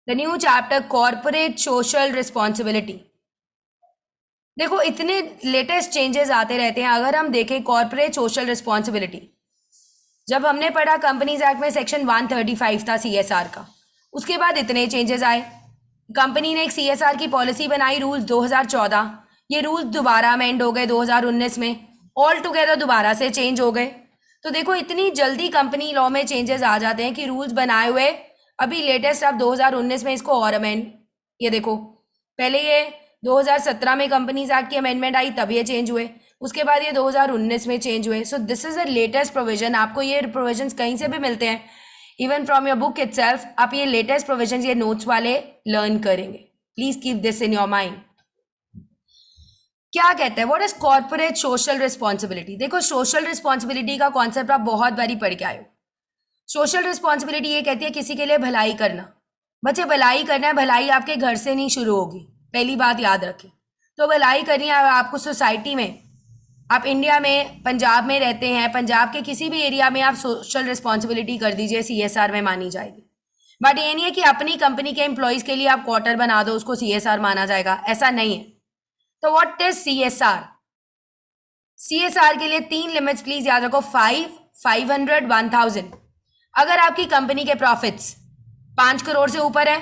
The new chapter corporate social responsibility. देखो इतने latest changes आते रहते हैं। अगर हम देखें कॉर्पोरेट सोशल रिस्पॉन्सिबिलिटी, जब हमने पढ़ा कंपनीज एक्ट में सेक्शन 135 था सीएसआर का, उसके बाद इतने चेंजेस आए। कंपनी ने एक सीएसआर की पॉलिसी बनाई, रूल्स 2014। ये रूल्स दोबारा अमेंड हो गए 2019 में, ऑल टुगेदर दोबारा से चेंज हो गए। तो देखो इतनी जल्दी कंपनी लॉ में चेंजेस आ जाते हैं कि रूल्स बनाए हुए अभी लेटेस्ट अब 2019 में इसको और अमेंड, ये देखो पहले ये 2017 में कंपनीज एक्ट की अमेंडमेंट आई तब ये चेंज हुए, उसके बाद ये 2019 में चेंज हुए। So this is the latest provision. आपको ये प्रोविजंस कहीं से भी मिलते हैं, even from your book itself. आप ये लेटेस्ट प्रोविजंस, ये नोट्स वाले लर्न करेंगे। Please keep this in your mind. क्या कहते हैं, what is corporate social responsibility? देखो सोशल रिस्पॉन्सिबिलिटी का कॉन्सेप्ट आप बहुत बारी पढ़ के आए हो। सोशल रिस्पॉन्सिबिलिटी ये कहती है किसी के लिए भलाई करना। बच्चे भलाई करना है, भलाई आपके घर से नहीं शुरू होगी, पहली बात याद रखें। तो भलाई करनी है आपको सोसाइटी में। आप इंडिया में पंजाब में रहते हैं, पंजाब के किसी भी एरिया में आप सोशल रिस्पॉन्सिबिलिटी कर दीजिए, सीएसआर में मानी जाएगी। बट ये नहीं है कि अपनी कंपनी के एम्प्लॉयज के लिए आप क्वार्टर बना दो, उसको सीएसआर माना जाएगा, ऐसा नहीं है। तो व्हाट इज सीएसआर? सीएसआर के लिए 3 लिमिट्स प्लीज याद रखो, 5, 500, 1000। अगर आपकी कंपनी के प्रॉफिट्स 5 करोड़ से ऊपर है,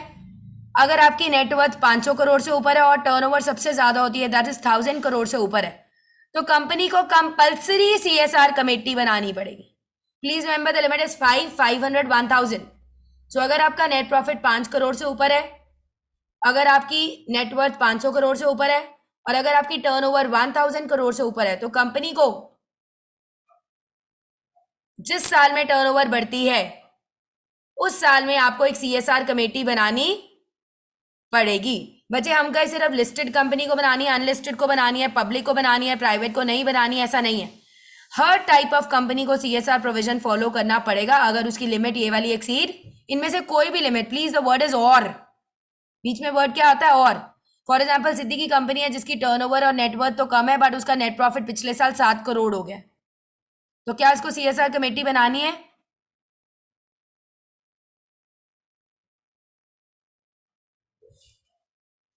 अगर आपकी नेटवर्थ 500 करोड़ से ऊपर है और टर्नओवर सबसे ज्यादा होती है दैट इज 1000 करोड़ से ऊपर है, तो कंपनी को कंपल्सरी सीएसआर कमेटी बनानी पड़ेगी। Please remember the limit is 5, 500, 1000। सो अगर आपका नेट प्रॉफिट 5 करोड़ से ऊपर है, अगर आपकी नेटवर्थ 500 करोड़ से ऊपर है और अगर आपकी टर्नओवर 1000 करोड़ से ऊपर है, तो कंपनी को जिस साल में टर्नओवर बढ़ती है उस साल में आपको एक सीएसआर कमेटी बनानी पड़ेगी। बच्चे हम कहीं सिर्फ लिस्टेड कंपनी को बनानी है, अनलिस्टेड को बनानी है, पब्लिक को बनानी है, प्राइवेट को नहीं बनानी है, ऐसा नहीं है। हर टाइप ऑफ कंपनी को सीएसआर प्रोविजन फॉलो करना पड़ेगा अगर उसकी लिमिट ये वाली एक्सीड, इनमें से कोई भी limit. Please the word is और, बीच में वर्ड क्या आता है और। फॉर एग्जाम्पल सिद्दीकी की कंपनी है जिसकी टर्नओवर और नेटवर्थ तो कम है बट उसका नेट प्रॉफिट पिछले साल 7 करोड़ हो गया, तो क्या इसको सीएसआर कमेटी बनानी है?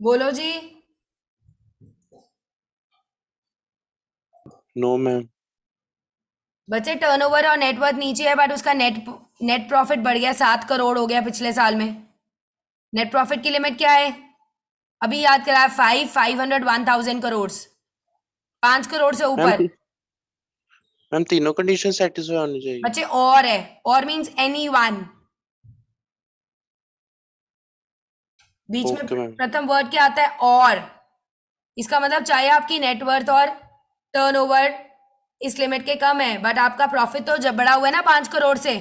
बोलो जी। No ma'am. बच्चे टर्नओवर और नेटवर्थ नीचे है बट उसका नेट प्रॉफिट बढ़ गया, 7 करोड़ हो गया पिछले साल में। नेट प्रॉफिट की लिमिट क्या है? अभी याद करा, 5, 500, 1000 करोड़, 5 करोड़ से ऊपर। मैम तीनों कंडीशन सेटिस्फाई होनी चाहिए। बच्चे और है, और मींस एनी वन। बीच में प्रथम वर्ड क्या आता है? और। इसका मतलब चाहे आपकी नेटवर्थ और टर्नओवर इस लिमिट के कम है बट आपका प्रॉफिट तो जब बढ़ा हुआ है ना 5 करोड़ से।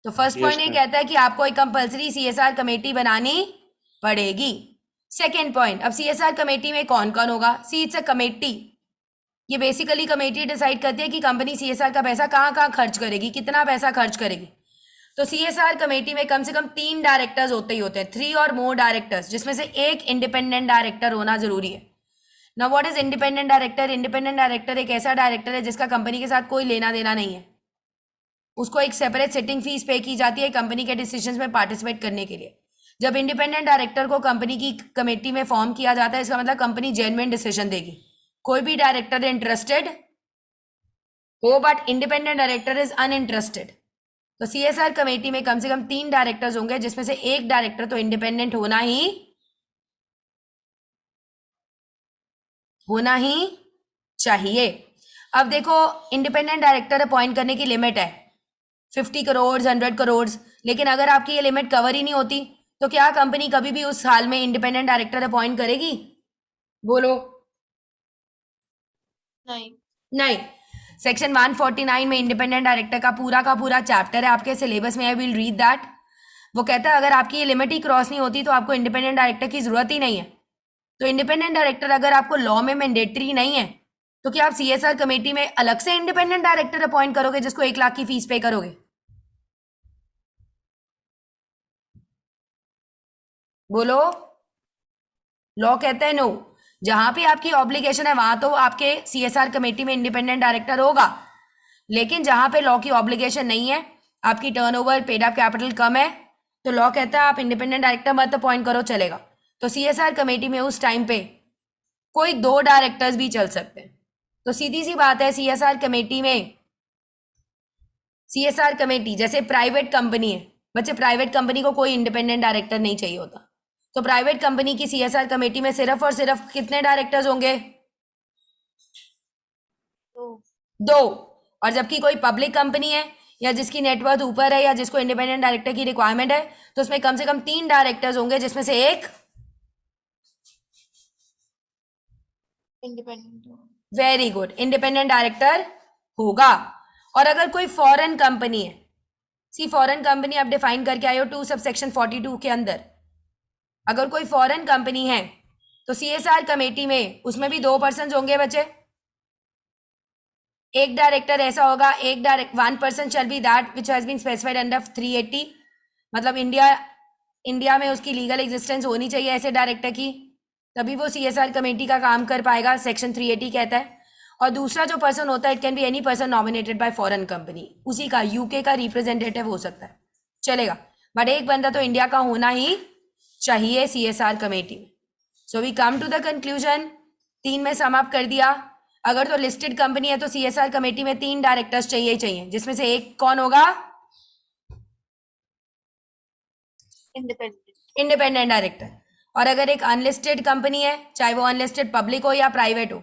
तो फर्स्ट पॉइंट ये कहता है कि आपको एक कंपल्सरी सीएसआर कमेटी बनानी पड़ेगी। सेकेंड पॉइंट, अब सीएसआर कमेटी में कौन कौन होगा? See it's a committee. ये बेसिकली कमेटी डिसाइड करती है कि कंपनी सीएसआर का पैसा कहाँ कहाँ खर्च करेगी, कितना पैसा खर्च करेगी। तो सीएसआर कमेटी में कम से कम 3 डायरेक्टर्स होते ही होते हैं, 3 और मोर डायरेक्टर्स, जिसमें से एक इंडिपेंडेंट डायरेक्टर होना जरूरी है। Now what is independent director? Independent director एक ऐसा डायरेक्टर है जिसका कंपनी के साथ कोई लेना देना नहीं है। उसको एक सेपरेट सिटिंग फीस पे की जाती है कंपनी के डिसीजंस में पार्टिसिपेट करने के लिए। जब इंडिपेंडेंट डायरेक्टर को कंपनी की कमेटी में फॉर्म किया जाता है, इसका मतलब कंपनी जेन्युइन डिसीजन देगी। कोई भी डायरेक्टर इंटरेस्टेड हो but independent director is uninterested. तो सीएसआर कमेटी में कम से कम 3 डायरेक्टर्स होंगे जिसमें से एक डायरेक्टर तो इंडिपेंडेंट होना ही चाहिए। अब देखो इंडिपेंडेंट डायरेक्टर अपॉइंट करने की लिमिट है 50 करोड़, 100 करोड़, लेकिन अगर आपकी ये लिमिट कवर ही नहीं होती तो क्या कंपनी कभी भी उस साल में इंडिपेंडेंट डायरेक्टर अपॉइंट करेगी? बोलो। नहीं। सेक्शन 149 में इंडिपेंडेंट डायरेक्टर का पूरा चैप्टर है आपके सिलेबस में, आई विल रीड दैट। वो कहता है अगर आपकी ये लिमिट ही क्रॉस नहीं होती तो आपको इंडिपेंडेंट डायरेक्टर की जरूरत ही नहीं है। तो इंडिपेंडेंट डायरेक्टर अगर आपको लॉ में मैंडेटरी नहीं है तो क्या आप सीएसआर कमेटी में अलग से इंडिपेंडेंट डायरेक्टर अपॉइंट करोगे जिसको 1 लाख की फीस पे करोगे? बोलो। लॉ कहता है नो। जहां पे आपकी ऑब्लिगेशन है वहां तो आपके सीएसआर कमेटी में इंडिपेंडेंट डायरेक्टर होगा, लेकिन जहां पे लॉ की ऑब्लिगेशन नहीं है, आपकी टर्नओवर पेड अप कैपिटल कम है, तो लॉ कहता है आप इंडिपेंडेंट डायरेक्टर मत अपॉइंट करो, चलेगा। तो सीएसआर कमेटी में उस टाइम पे कोई 2 डायरेक्टर्स भी चल सकते हैं। तो सीधी सी बात है, सीएसआर कमेटी जैसे प्राइवेट कंपनी है बच्चे, प्राइवेट कंपनी को कोई इंडिपेंडेंट डायरेक्टर नहीं चाहिए होता, तो प्राइवेट कंपनी की सीएसआर कमेटी में सिर्फ और सिर्फ कितने डायरेक्टर्स होंगे? 2। और जबकि कोई पब्लिक कंपनी है या जिसकी नेटवर्थ ऊपर है या जिसको इंडिपेंडेंट डायरेक्टर की रिक्वायरमेंट है, तो उसमें कम से कम 3 डायरेक्टर्स होंगे, जिसमें से एक independent. Very good independent director होगा। और अगर कोई फॉरेन कंपनी है, सी फॉरेन कंपनी आप डिफाइन करके आए हो 2 सबसेक्शन 42 के अंदर, अगर कोई फॉरेन कंपनी है तो सीएसआर कमेटी में उसमें भी 2 पर्सन होंगे बच्चे। एक डायरेक्टर ऐसा होगा, 1 person shall be that which has been specified under 380, मतलब इंडिया में उसकी लीगल एग्जिस्टेंस होनी चाहिए ऐसे डायरेक्टर की, तभी वो सीएसआर कमेटी का काम कर पाएगा, सेक्शन 380 कहता है। और दूसरा जो पर्सन होता है, it can be any person nominated by foreign company, उसी का यूके का रिप्रेजेंटेटिव हो सकता है, चलेगा, बट एक बंदा तो इंडिया का होना ही चाहिए सीएसआर कमेटी में। So we come to the conclusion, 3 में सम अप कर दिया। अगर तो लिस्टेड कंपनी है तो सीएसआर कमेटी में 3 डायरेक्टर्स चाहिए ही चाहिए, जिसमें से एक कौन होगा? Independent director. और अगर एक अनलिस्टेड कंपनी है, चाहे वो अनलिस्टेड पब्लिक हो या प्राइवेट हो,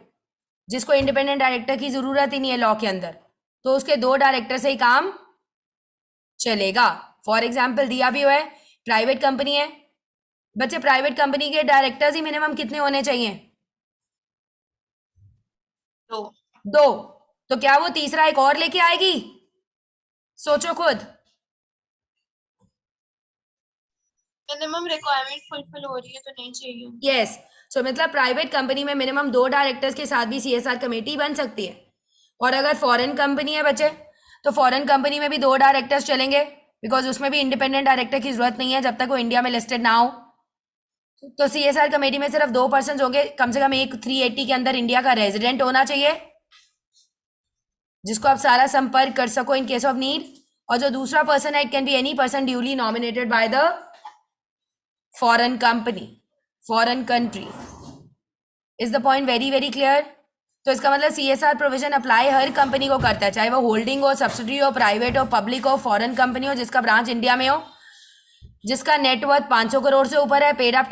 जिसको इंडिपेंडेंट डायरेक्टर की जरूरत ही नहीं है लॉ के अंदर, तो उसके 2 डायरेक्टर से ही काम चलेगा। फॉर एग्जाम्पल दिया भी हुआ है, प्राइवेट कंपनी है बच्चे, प्राइवेट कंपनी के डायरेक्टर्स ही मिनिमम कितने होने चाहिए? 2। तो क्या वो तीसरा एक और लेके आएगी? सोचो खुद। मिनिमम रिक्वायरमेंट फुलफिल हो रही है तो नहीं चाहिए। यस, सो मतलब प्राइवेट कंपनी में मिनिमम 2 डायरेक्टर्स के साथ भी सीएसआर कमेटी बन सकती है। और अगर फॉरेन कंपनी है बच्चे, तो फॉरेन कंपनी में भी 2 डायरेक्टर्स चलेंगे, बिकॉज उसमें भी इंडिपेंडेंट डायरेक्टर की जरूरत नहीं है जब तक वो इंडिया में लिस्टेड ना हो। तो सीएसआर कमेटी में सिर्फ 2 पर्सन होंगे, कम से कम एक 380 के अंदर इंडिया का रेजिडेंट होना चाहिए, जिसको आप सारा संपर्क कर सको इन केस ऑफ नीड। और जो दूसरा पर्सन है, it can be any person duly nominated by the foreign company, foreign country. Is the point very very clear? तो इसका मतलब सीएसआर प्रोविजन अप्लाई हर कंपनी को करता है, चाहे वो होल्डिंग हो, सब्सिडी हो, प्राइवेट हो, पब्लिक हो, फॉरेन कंपनी हो, जिसका ब्रांच इंडिया में हो, जिसका नेटवर्थ 500 करोड़ से ऊपर है, पेड अप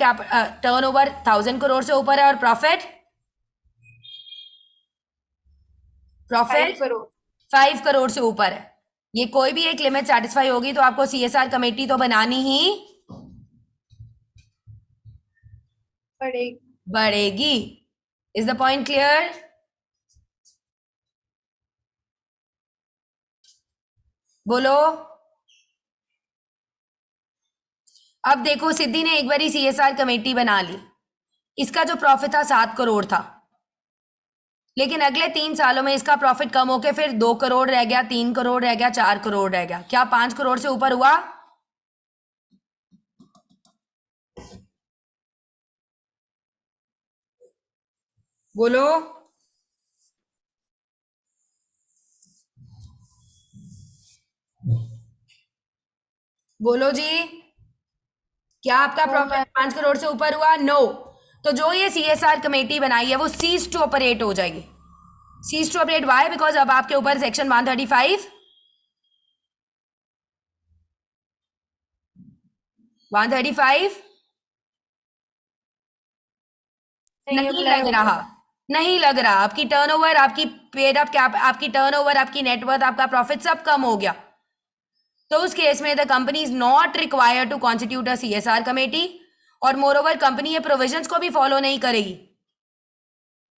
टर्नओवर 1000 करोड़ से ऊपर है, और प्रॉफिट 5 करोड़ से ऊपर है। ये कोई भी एक लिमिट सेटिस्फाई होगी तो आपको सीएसआर कमेटी तो बनानी ही बढ़ेगी। Is the point clear? बोलो। अब देखो, सिद्धि ने एक बारी सीएसआर कमेटी बना ली, इसका जो प्रॉफिट था 7 करोड़ था, लेकिन अगले 3 सालों में इसका प्रॉफिट कम होकर फिर 2 करोड़ रह गया, 3 करोड़ रह गया, 4 करोड़ रह गया। क्या 5 करोड़ से ऊपर हुआ? बोलो। बोलो जी, क्या आपका प्रॉफिट 5 करोड़ से ऊपर हुआ? नो। तो जो ये सीएसआर कमेटी बनाई है वो सीज टू ऑपरेट हो जाएगी। Cease to operate why? Because अब आपके ऊपर सेक्शन 135 नहीं लग रहा, नहीं लग रहा। आपकी टर्नओवर, आपकी पेड अप कैप, आपकी टर्नओवर, आपकी नेटवर्थ, आपका प्रॉफिट सब कम हो गया, तो उस केस में the company is not required to constitute a CSR committee. और मोरओवर कंपनी ये प्रोविजंस को भी फॉलो नहीं करेगी,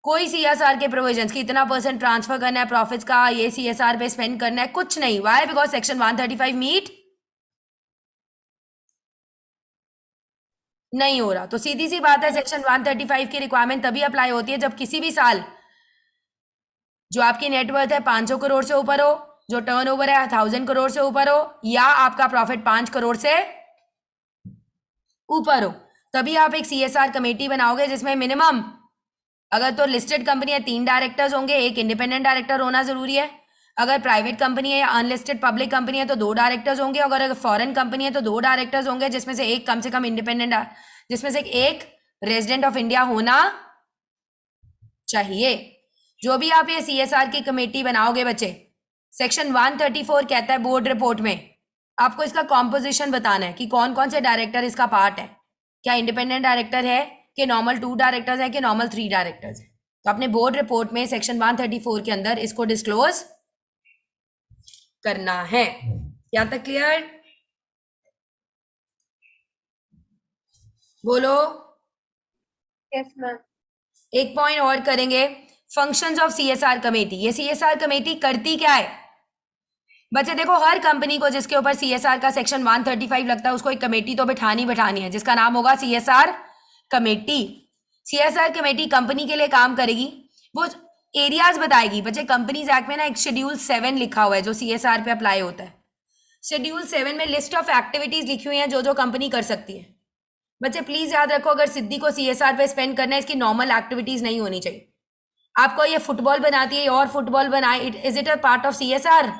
कोई सीएसआर के प्रोविजंस की इतना % ट्रांसफर करना है प्रॉफिट्स का, ये सीएसआर पे स्पेंड करना है, कुछ नहीं। वाई? बिकॉज सेक्शन 135 मीट नहीं हो रहा। तो सीधी सी बात है, सेक्शन 135 की रिक्वायरमेंट तभी अप्लाई होती है जब किसी भी साल जो आपकी नेटवर्थ है 500 करोड़ से ऊपर हो, जो टर्नओवर है 1000 करोड़ से ऊपर हो, या आपका प्रॉफिट 5 करोड़ से ऊपर हो, तभी आप एक सीएसआर कमेटी बनाओगे, जिसमें मिनिमम, अगर तो लिस्टेड कंपनी है 3 डायरेक्टर्स होंगे, एक इंडिपेंडेंट डायरेक्टर होना जरूरी है। अगर प्राइवेट कंपनी है या अनलिस्टेड पब्लिक कंपनी है तो 2 डायरेक्टर्स होंगे, अगर फॉरेन कंपनी है तो 2 डायरेक्टर्स होंगे, जिसमें से एक कम से कम इंडिपेंडेंट, जिसमें से एक रेजिडेंट ऑफ इंडिया होना चाहिए। जो भी आप ये CSR की कमेटी बनाओगे बच्चे, सेक्शन 134 कहता है बोर्ड रिपोर्ट में आपको इसका कॉम्पोजिशन बताना है कि कौन कौन से डायरेक्टर इसका पार्ट है, क्या इंडिपेंडेंट डायरेक्टर है कि नॉर्मल 2 डायरेक्टर्स है कि नॉर्मल 3 डायरेक्टर्स है। तो अपने बोर्ड रिपोर्ट में सेक्शन 134 के अंदर इसको डिस्क्लोज करना है। यहां तक क्लियर? बोलो। Yes, ma'am. एक पॉइंट और करेंगे, फंक्शंस ऑफ CSR कमेटी। ये CSR कमेटी करती क्या है बच्चे? देखो, हर कंपनी को जिसके ऊपर CSR का सेक्शन 135 लगता है उसको एक कमेटी तो बिठानी है, जिसका नाम होगा CSR committee. CSR committee company के लिए काम करेगी, वो एरियाज बताएगी। बच्चे, कंपनीज एक्ट में ना एक शेड्यूल 7 लिखा हुआ है जो CSR पे अप्लाई होता है। शेड्यूल 7 में लिस्ट ऑफ एक्टिविटीज लिखी हुई हैं जो कंपनी कर सकती है। बच्चे प्लीज याद रखो, अगर सिद्धि को CSR पे स्पेंड करना है, इसकी नॉर्मल एक्टिविटीज नहीं होनी चाहिए। आपको ये फुटबॉल बनाती है और फुटबॉल बनाए, is it a part of CSR?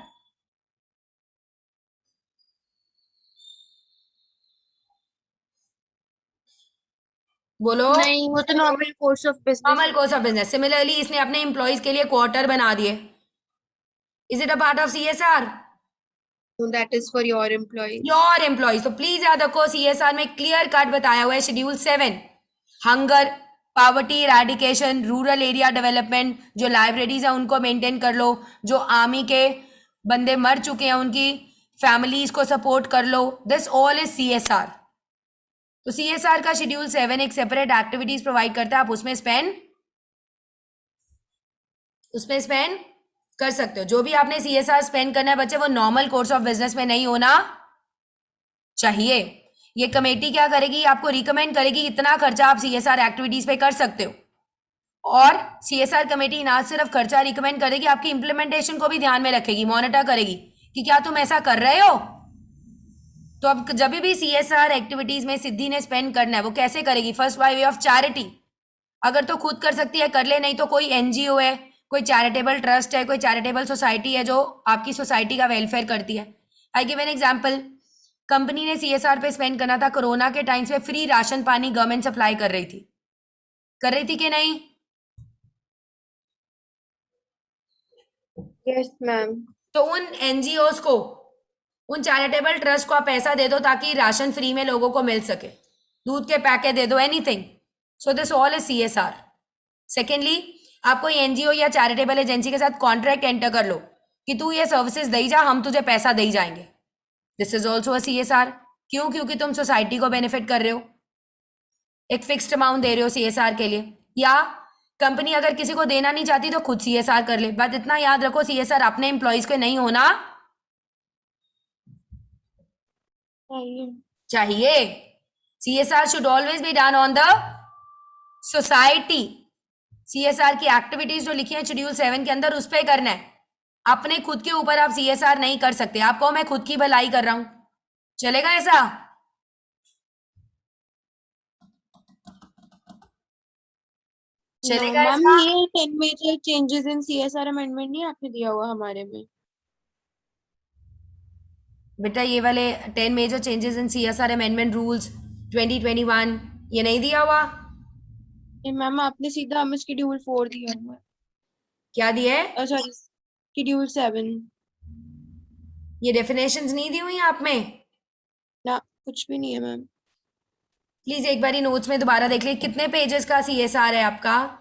बोलो। नहीं, वो तो normal course of business. Normal course of business. Similarly इसने अपने एम्प्लॉयज के लिए क्वार्टर बना दिए, is it a part of CSR? That is for your employees. Your employees. तो प्लीज याद रखो, CSR में क्लियर कट बताया हुआ है schedule 7, hunger, poverty eradication, rural area development, जो लाइब्रेरीज है उनको मेंटेन कर लो, जो आर्मी के बंदे मर चुके हैं उनकी फैमिलीज को सपोर्ट कर लो, दिस ऑल इज CSR। तो CSR का शेड्यूल 7 एक सेपरेट एक्टिविटीज प्रोवाइड करता है, आप उसमें स्पेंड कर सकते हो। जो भी आपने CSR स्पेंड करना है बच्चे, वो नॉर्मल कोर्स ऑफ बिजनेस में नहीं होना चाहिए। ये कमेटी क्या करेगी? आपको रिकमेंड करेगी इतना खर्चा आप CSR एक्टिविटीज पे कर सकते हो, और CSR कमेटी ना सिर्फ खर्चा रिकमेंड करेगी, आपकी इंप्लीमेंटेशन को भी ध्यान में रखेगी, मॉनिटर करेगी कि क्या तुम ऐसा कर रहे हो। तो अब जब भी CSR एक्टिविटीज में सिद्धि ने स्पेंड करना है, वो कैसे करेगी? First by way of charity. अगर तो खुद कर सकती है कर ले, नहीं तो कोई NGO है, कोई चैरिटेबल ट्रस्ट है, कोई चैरिटेबल सोसाइटी है जो आपकी सोसाइटी का वेलफेयर करती है। I give an example, company ने CSR पे स्पेंड करना था, कोरोना के टाइम्स पे फ्री राशन पानी गवर्नमेंट सप्लाई कर रही थी कि नहीं? Yes, ma'am. तो उन NGOs को, उन चैरिटेबल ट्रस्ट को आप पैसा दे दो ताकि राशन फ्री में लोगों को मिल सके, दूध के पैकेट दे दो, anything. So this all is CSR। Secondly, आप कोई NGO या चैरिटेबल एजेंसी के साथ कॉन्ट्रैक्ट एंटर कर लो कि तू ये सर्विसेज दे जा, हम तुझे पैसा दे जाएंगे, this is also a CSR। क्यों? क्योंकि तुम सोसाइटी को बेनिफिट कर रहे हो, एक फिक्स्ड अमाउंट दे रहे हो CSR के लिए। या कंपनी अगर किसी को देना नहीं चाहती तो खुद CSR कर ले। बट इतना याद रखो, CSR अपने एम्प्लॉयज को नहीं होना चाहिए। CSR should always be done on the society. CSR की एक्टिविटीज जो लिखी है शेड्यूल 7 के अंदर, उस पर करना है। अपने खुद के ऊपर आप CSR नहीं कर सकते। आप कहो मैं खुद की भलाई कर रहा हूं, चलेगा ऐसा? चलेगा मैम, ऐसा? ये 10 major changes in CSR amendment नहीं आपने दिया हुआ हमारे में? बेटा ये वाले 10 major changes in CSR amendment rules 2021 ये नहीं दिया हुआ? नहीं मैम, आपने सीधा हमें शेड्यूल 4 दिया हुआ है। क्या दिया है? Sorry, schedule 7। ये डेफिनेशंस नहीं दी हुई हैं आप में? ना, कुछ भी नहीं है मैम। प्लीज एक बारी नोट्स में दोबारा देख ले, कितने पेजेस का CSR है आपका?